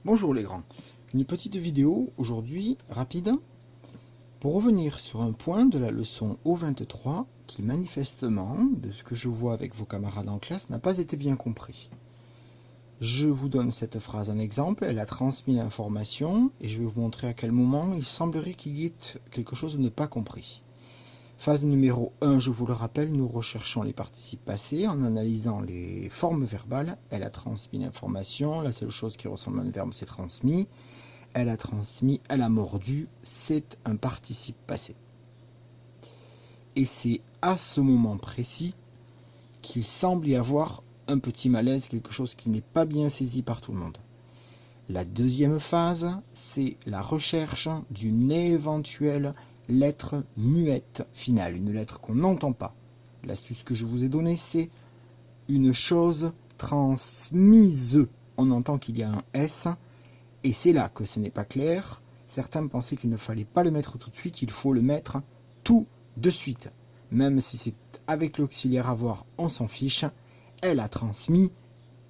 Bonjour les grands, une petite vidéo aujourd'hui rapide pour revenir sur un point de la leçon O23 qui manifestement, de ce que je vois avec vos camarades en classe, n'a pas été bien compris. Je vous donne cette phrase en exemple, elle a transmis l'information et je vais vous montrer à quel moment il semblerait qu'il y ait quelque chose de ne pas compris. Phase numéro 1, je vous le rappelle, nous recherchons les participes passés en analysant les formes verbales. Elle a transmis l'information, la seule chose qui ressemble à un verbe c'est transmis. Elle a transmis, elle a mordu, c'est un participe passé. Et c'est à ce moment précis qu'il semble y avoir un petit malaise, quelque chose qui n'est pas bien saisi par tout le monde. La deuxième phase, c'est la recherche d'une éventuelle lettre muette finale, une lettre qu'on n'entend pas. L'astuce que je vous ai donnée, c'est une chose transmise. On entend qu'il y a un S, et c'est là que ce n'est pas clair. Certains pensaient qu'il ne fallait pas le mettre tout de suite, il faut le mettre tout de suite. Même si c'est avec l'auxiliaire avoir, on s'en fiche. Elle a transmis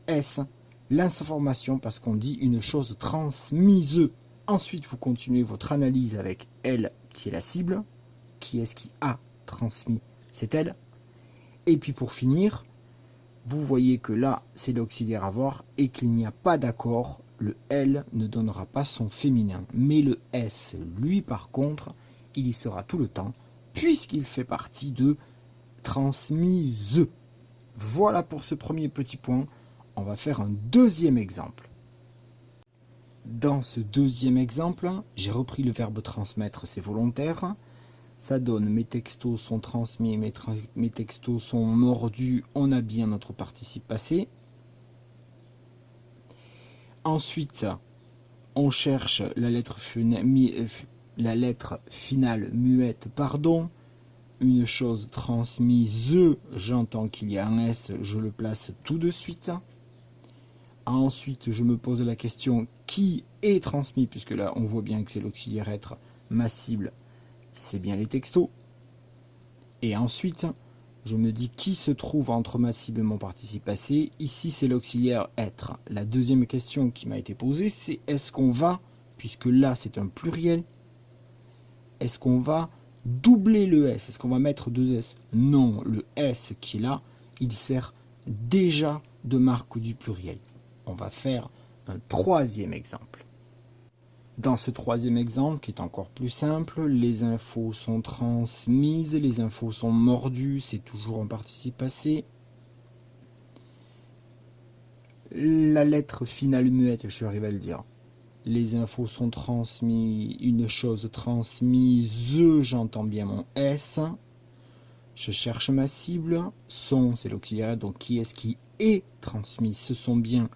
S, l'information, parce qu'on dit une chose transmise. Ensuite, vous continuez votre analyse avec elle, qui est la cible. Qui est-ce qui a transmis? C'est elle. Et puis pour finir, vous voyez que là, c'est l'auxiliaire avoir et qu'il n'y a pas d'accord. Le L ne donnera pas son féminin. Mais le S, lui, par contre, il y sera tout le temps, puisqu'il fait partie de transmise. Voilà pour ce premier petit point. On va faire un deuxième exemple. Dans ce deuxième exemple, j'ai repris le verbe transmettre, c'est volontaire. Ça donne mes textos sont transmis, mes textos sont mordus, on a bien notre participe passé. Ensuite, on cherche la lettre finale muette, pardon. Une chose transmise, j'entends qu'il y a un S, je le place tout de suite. Ensuite, je me pose la question qui est transmis, puisque là, on voit bien que c'est l'auxiliaire être, ma cible, c'est bien les textos. Et ensuite, je me dis qui se trouve entre ma cible et mon participe passé. Ici, c'est l'auxiliaire être. La deuxième question qui m'a été posée, c'est est-ce qu'on va, puisque là, c'est un pluriel, est-ce qu'on va doubler le S? Est-ce qu'on va mettre deux S? Non, le S qui est là, il sert déjà de marque du pluriel. On va faire un troisième exemple. Dans ce troisième exemple, qui est encore plus simple, les infos sont transmises, les infos sont mordues, c'est toujours un participe passé. La lettre finale muette, je suis arrivé à le dire. Les infos sont transmises, une chose transmise, j'entends bien mon S. Je cherche ma cible, son, c'est l'auxiliaire, donc qui est-ce qui est transmis? Ce sont bien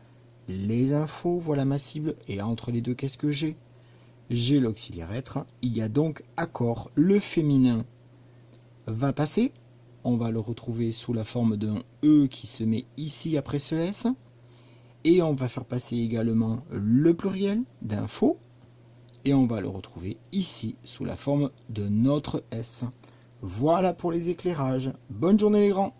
les infos, voilà ma cible, et entre les deux, qu'est-ce que j'ai? J'ai l'auxiliaire être, il y a donc accord, le féminin va passer, on va le retrouver sous la forme d'un E qui se met ici après ce S, et on va faire passer également le pluriel d'info, et on va le retrouver ici sous la forme de notre S. Voilà pour les éclairages. Bonne journée les grands!